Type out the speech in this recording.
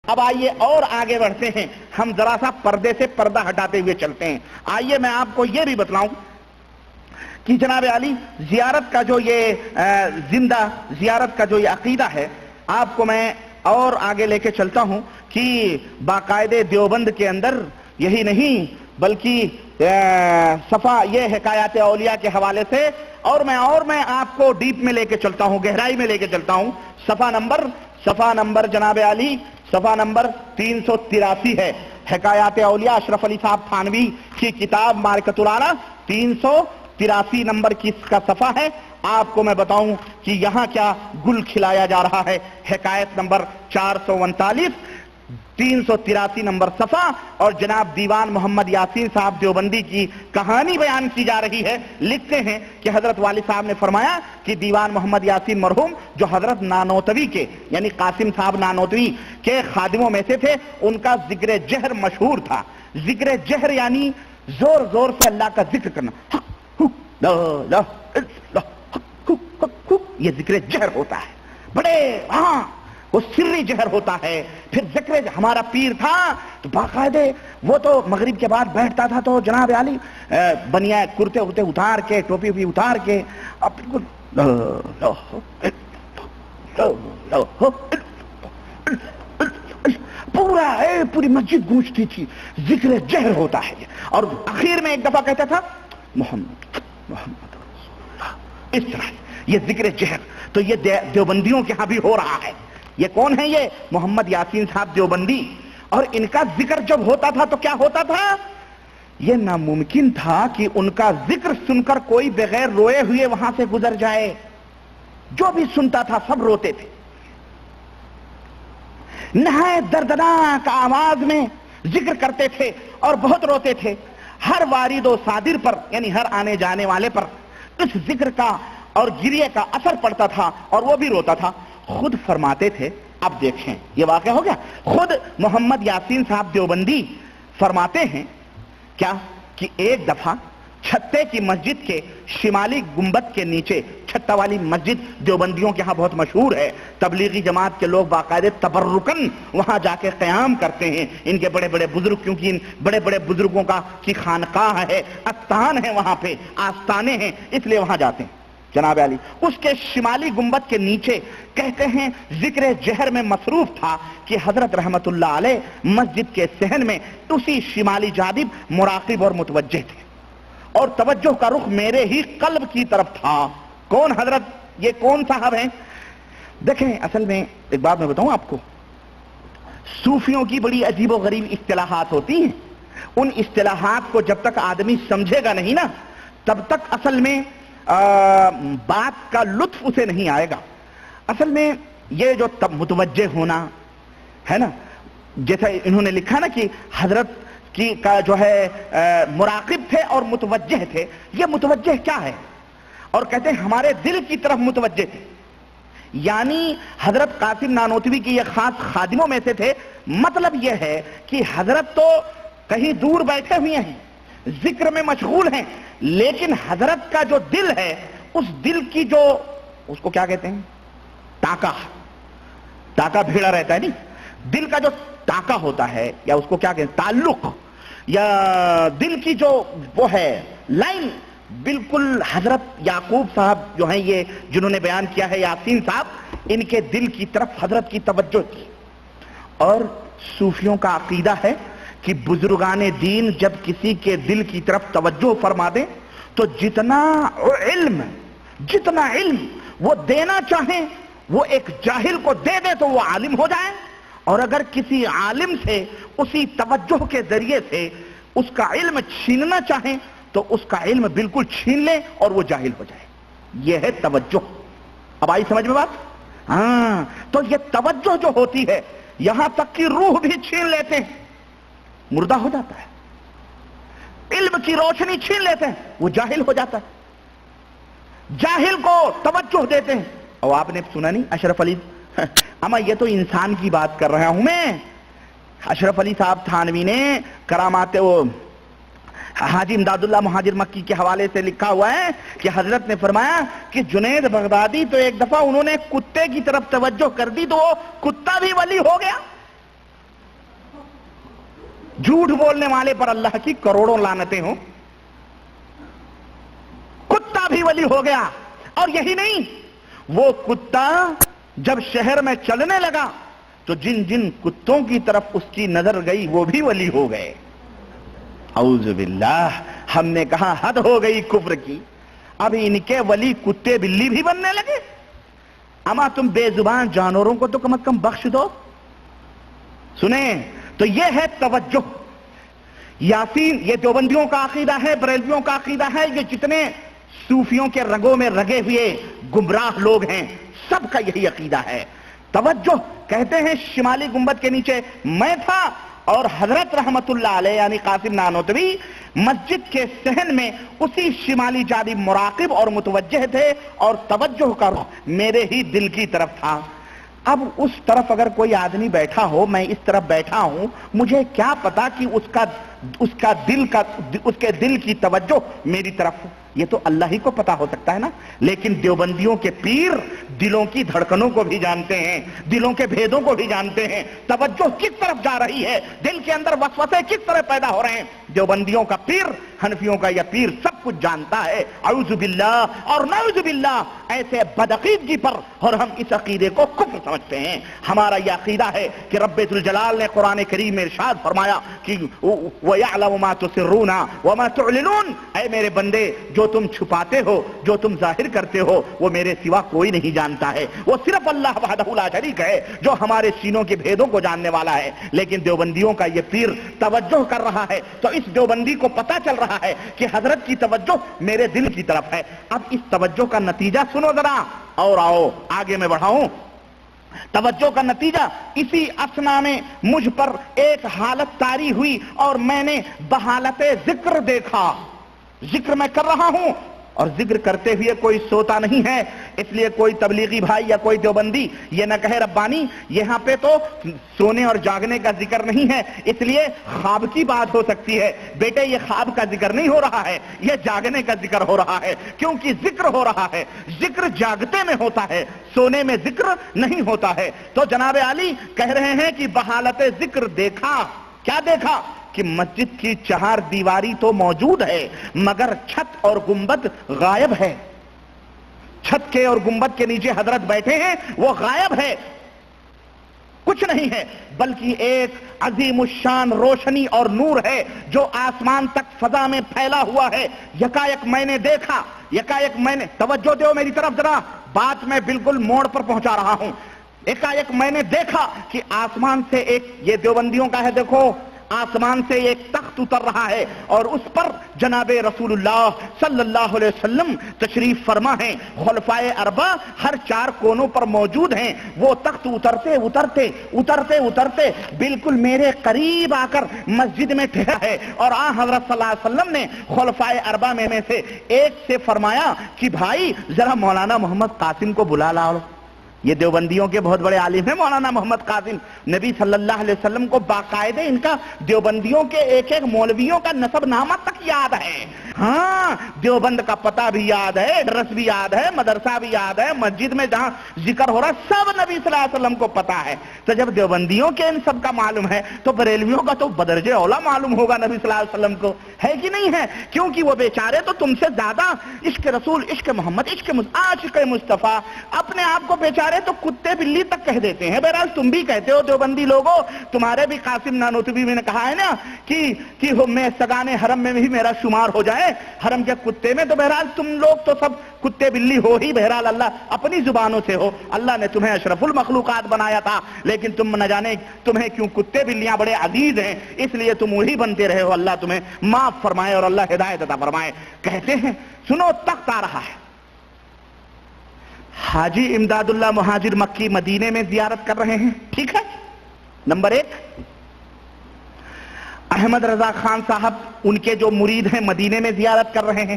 اب آئیے اور آگے بڑھتے ہیں، ہم ذرا سا پردے سے پردہ ہٹاتے ہوئے چلتے ہیں۔ آئیے میں آپ کو یہ بھی بتلاؤں کہ جناب علی زیارت کا جو یہ زندہ زیارت کا جو یہ عقیدہ ہے، آپ کو میں اور آگے لے کے چلتا ہوں کہ باقاعدہ دیوبند کے اندر یہی نہیں بلکہ صفحہ یہ حکایات اولیاء کے حوالے سے اور میں آپ کو ڈیپ میں لے کے چلتا ہوں، گہرائی میں لے کے چلتا ہوں۔ صفحہ نمبر جناب علی صفحہ نمبر 383 ہے، حکایات اولیاء اشرف علی صاحب تھانوی کی کتاب معرکۃ الاعلیٰ، 383 نمبر کی اس کا صفحہ ہے۔ آپ کو میں بتاؤں کہ یہاں کیا گل کھلایا جا رہا ہے۔ حکایت نمبر 439، 383 نمبر صفحہ، اور جناب دیوان محمد یاسین صاحب دیوبندی کی کہانی بیان کی جا رہی ہے۔ لکھتے ہیں کہ حضرت والد صاحب نے فرمایا کہ دیوان محمد یاسین مرحوم جو حضرت نانوتوی کے یعنی قاسم صاحب نانوتوی کے خادموں میں سے تھے، ان کا ذکر جہر مشہور تھا۔ ذکر جہر یعنی زور زور سے اللہ کا ذکر کرنا، یہ ذکر جہر ہوتا ہے، بڑے وہ سری جہر ہوتا ہے۔ پھر ذکر ہمارا پیر تھا تو باقاعدہ وہ تو مغرب کے بعد بیٹھتا تھا تو جناب علی بنیا کرتے ہوتے اتار کے ٹوپی بھی اتار کے اب بالکل پوری مسجد گونجتی تھی، ذکر جہر ہوتا ہے۔ اور آخر میں ایک دفعہ کہتا تھا محمد رسول اللہ، اس طرح یہ ذکر جہر تو یہ دیوبندیوں کے ہاں بھی ہو رہا ہے۔ یہ کون ہے؟ یہ محمد یاسین صاحب دیوبندی، اور ان کا ذکر جب ہوتا تھا تو کیا ہوتا تھا؟ یہ ناممکن تھا کہ ان کا ذکر سن کر کوئی بغیر روئے ہوئے وہاں سے گزر جائے۔ جو بھی سنتا تھا سب روتے تھے، نہایت دردناک آواز میں ذکر کرتے تھے اور بہت روتے تھے۔ ہر وارد و صادر پر یعنی ہر آنے جانے والے پر اس ذکر کا اور گریہ کا اثر پڑتا تھا اور وہ بھی روتا تھا۔ خود فرماتے تھے، اب دیکھیں یہ واقعہ ہو گیا، خود محمد یاسین صاحب دیوبندی فرماتے ہیں کیا کہ ایک دفعہ چھتے کی مسجد کے شمالی گنبد کے نیچے، چھتہ والی مسجد دیوبندیوں کے ہاں بہت مشہور ہے، تبلیغی جماعت کے لوگ باقاعدہ تبرکن وہاں جا کے قیام کرتے ہیں، ان کے بڑے بڑے بزرگ، کیونکہ ان بڑے بڑے بزرگوں کی خانقاہ ہے، استان ہے، وہاں پہ آستانے ہیں، اس لیے وہاں جاتے ہیں۔ جناب علی اس کے شمالی گنبد کے نیچے کہتے ہیں ذکر جہر میں مصروف تھا کہ حضرت رحمت اللہ علیہ مسجد کے صحن میں اسی شمالی جانب مراقب اور متوجہ تھے، اور توجہ کا رخ میرے ہی قلب کی طرف تھا۔ کون حضرت؟ یہ کون صاحب ہیں؟ دیکھیں اصل میں ایک بات میں بتاؤں آپ کو، صوفیوں کی بڑی عجیب و غریب اصطلاحات ہوتی ہیں، ان اصطلاحات کو جب تک آدمی سمجھے گا نہیں نا تب تک اصل میں بات کا لطف اسے نہیں آئے گا۔ اصل میں یہ جو متوجہ ہونا ہے نا، جیسا انہوں نے لکھا نا کہ حضرت کی کا جو ہے مراقب تھے اور متوجہ تھے، یہ متوجہ کیا ہے؟ اور کہتے ہیں ہمارے دل کی طرف متوجہ تھے، یعنی حضرت قاسم نانوتوی کی یہ خاص خادموں میں سے تھے۔ مطلب یہ ہے کہ حضرت تو کہیں دور بیٹھے ہوئے ہیں، ذکر میں مشغول ہیں، لیکن حضرت کا جو دل ہے اس دل کی جو اس کو کیا کہتے ہیں، ٹاکا بھیڑا رہتا ہے نہیں، دل کا جو ٹاکا ہوتا ہے یا اس کو کیا کہتے ہیں، تعلق یا دل کی جو وہ ہے لائن، بالکل حضرت یعقوب صاحب جو ہیں یہ جنہوں نے بیان کیا ہے، یاسین صاحب، ان کے دل کی طرف حضرت کی توجہ تھی۔ اور صوفیوں کا عقیدہ ہے کہ بزرگان دین جب کسی کے دل کی طرف توجہ فرما دیں تو جتنا علم وہ دینا چاہیں وہ ایک جاہل کو دے دے تو وہ عالم ہو جائے، اور اگر کسی عالم سے اسی توجہ کے ذریعے سے اس کا علم چھیننا چاہیں تو اس کا علم بالکل چھین لیں اور وہ جاہل ہو جائے۔ یہ ہے توجہ۔ اب آئی سمجھ میں بات؟ ہاں، تو یہ توجہ جو ہوتی ہے یہاں تک کہ روح بھی چھین لیتے ہیں، مردہ ہو جاتا ہے، علم کی روشنی چھین لیتے ہیں، وہ جاہل ہو جاتا ہے، جاہل کو توجہ دیتے ہیں۔ اور آپ نے سنا نہیں اشرف علی، اما یہ تو انسان کی بات کر رہا ہوں میں، اشرف علی صاحب تھانوی نے کرامات وہ حاجی امداد اللہ مہاجر مکی کے حوالے سے لکھا ہوا ہے کہ حضرت نے فرمایا کہ جنید بغدادی تو ایک دفعہ انہوں نے کتے کی طرف توجہ کر دی تو وہ کتا بھی ولی ہو گیا۔ جھوٹ بولنے والے پر اللہ کی کروڑوں لعنتیں ہوں. کتا بھی ولی ہو گیا. اور یہی نہیں، وہ کتا جب شہر میں چلنے لگا تو جن جن کتوں کی طرف اس کی نظر گئی وہ بھی ولی ہو گئے. اعوذ باللہ. ہم نے کہا حد ہو گئی کفر کی. اب ان کے ولی کتے بلی بھی بننے لگے. اما تم بے زبان جانوروں کو تو کم از کم بخش دو. سنیں تو یہ ہے توجہ. یاسین یہ دیوبندیوں کا عقیدہ ہے، بریلویوں کا عقیدہ ہے، یہ جتنے صوفیوں کے رگوں میں رگے ہوئے گمراہ لوگ ہیں سب کا یہی عقیدہ ہے. توجہ کہتے ہیں شمالی گنبد کے نیچے میں تھا اور حضرت رحمت اللہ علیہ یعنی قاسم نانوتوی مسجد کے صحن میں اسی شمالی جانب مراقب اور متوجہ تھے اور توجہ کا رخ میرے ہی دل کی طرف تھا. اب اس طرف اگر کوئی آدمی بیٹھا ہو، میں اس طرف بیٹھا ہوں، مجھے کیا پتا کہ اس کے دل کی توجہ میری طرف ہو. یہ تو اللہ ہی کو پتا ہو سکتا ہے نا. لیکن دیوبندیوں کے پیر دلوں کی دھڑکنوں کو بھی جانتے ہیں، دلوں کے بھیدوں کو بھی جانتے ہیں. توجہ کس طرف جا رہی ہے، دل کے اندر وسوسے کس طرح پیدا ہو رہے ہیں. دیوبندیوں کا پیر، حنفیوں کا یہ پیر سب کچھ جانتا ہے. اعوذ باللہ اور نعوذ باللہ ایسے بدعقیدگی پر، اور ہم اس عقیدے کو کفر سمجھتے ہیں. ہمارا یہ عقیدہ ہے کہ رب ذوالجلال نے قرآن کریم میں ارشاد فرمایا کہ وَيَعْلَمُ مَا تُسِرُّونَ وَمَا تُعْلِنُونَ. اے میرے بندے، جو تم چھپاتے ہو، جو تم ظاہر کرتے ہو، وہ میرے سوا کوئی نہیں جانتا ہے. وہ صرف اللہ وحدہ لا شریک ہے جو ہمارے سینوں کے بھیدوں کو جاننے والا ہے. لیکن دیوبندیوں کا یہ پیر توجہ کر رہا ہے تو اس دیوبندی کو پتا چل رہا ہے کہ حضرت کی توجہ میرے دل کی طرف ہے. اب اس توجہ کا نتیجہ سنو ذرا، اور آؤ آگے میں بڑھاؤں. توجہ کا نتیجہ اسی اسنا میں مجھ پر ایک حالت طاری ہوئی اور میں نے بحالت ذکر دیکھا. ذکر میں کر رہا ہوں اور ذکر کرتے ہوئے کوئی سوتا نہیں ہے. اس لیے کوئی تبلیغی بھائی یا کوئی دیوبندی یہ نہ کہے ربانی یہاں پہ تو سونے اور جاگنے کا ذکر نہیں ہے، اس لیے خواب کی بات ہو سکتی ہے. بیٹے یہ خواب کا ذکر نہیں ہو رہا ہے، یہ جاگنے کا ذکر ہو رہا ہے. کیونکہ ذکر ہو رہا ہے، ذکر جاگتے میں ہوتا ہے، سونے میں ذکر نہیں ہوتا ہے. تو جناب علی کہہ رہے ہیں کہ بحالت ذکر دیکھا. کیا دیکھا؟ کہ مسجد کی چہار دیواری تو موجود ہے مگر چھت اور گنبد غائب ہے. چھت کے اور گنبد کے نیچے حضرت بیٹھے ہیں، وہ غائب ہے، کچھ نہیں ہے، بلکہ ایک عظیم الشان روشنی اور نور ہے جو آسمان تک فضا میں پھیلا ہوا ہے. یکایک میں نے دیکھا، یکایک میں نے، توجہ دو میری طرف ذرا، بات میں بالکل موڑ پر پہنچا رہا ہوں. یکایک میں نے دیکھا کہ آسمان سے ایک، یہ دیوبندیوں کا ہے، دیکھو آسمان سے ایک تخت اتر رہا ہے اور اس پر جناب رسول اللہ صلی اللہ علیہ وسلم تشریف فرما ہیں. خلفائے اربعہ ہر چار کونوں پر موجود ہیں. وہ تخت اترتے اترتے اترتے اترتے بالکل میرے قریب آ کر مسجد میں ٹھہرا ہے. اور حضرت صلی اللہ علیہ وسلم نے خلفائے اربعہ میں سے ایک سے فرمایا کہ بھائی ذرا مولانا محمد قاسم کو بلا لاؤ. یہ دیوبندیوں کے بہت بڑے عالم ہیں مولانا محمد قاسم. نبی صلی اللہ علیہ وسلم کو باقاعدہ ان کا دیوبندیوں کے ایک ایک مولویوں کا نسب نامہ تک یاد ہے. ہاں دیوبند کا پتہ بھی یاد ہے، ایڈریس بھی یاد ہے، مدرسہ بھی یاد ہے، مسجد میں جہاں ذکر ہو رہا سب نبی صلی اللہ علیہ وسلم کو پتا ہے. تو جب دیوبندیوں کے ان سب کا معلوم ہے تو بریلویوں کا تو بدرجہ اولا معلوم ہوگا نبی صلی اللہ علیہ وسلم کو، ہے کہ نہیں ہے؟ کیونکہ وہ بیچارے تو تم سے زیادہ عشق رسول، عشق محمد، عشق مصطفیٰ اپنے آپ کو بیچارے تو کتے بلی تک کہہ دیتے ہیں. بہرحال تم بھی کہتے ہو دیوبندی لوگوں، تمہارے بھی قاسم نانوتوی میں نے کہا ہے نا کہ میں سگانے حرم میں بھی میرا شمار ہو جائے، حرم کے کتے میں. تو بہرحال تم لوگ تو سب کتے بلی ہو ہی. بہرحال اللہ اپنی زبانوں سے ہو، اللہ نے تمہیں اشرف المخلوقات بنایا تھا، لیکن تم نہ جانے تمہیں کیوں کتے بلیاں بڑے عزیز ہیں، اس لیے تم وہی بنتے رہے ہو. اللہ تمہیں معاف فرمائے اور اللہ ہدایت عطا فرمائے. کہتے ہیں سنو تخت آ رہا ہے. حاجی امداد اللہ مہاجر مکی مدینے میں زیارت کر رہے ہیں، ٹھیک ہے. نمبر ایک احمد رضا خان صاحب ان کے جو مرید ہیں مدینے میں زیارت کر رہے ہیں.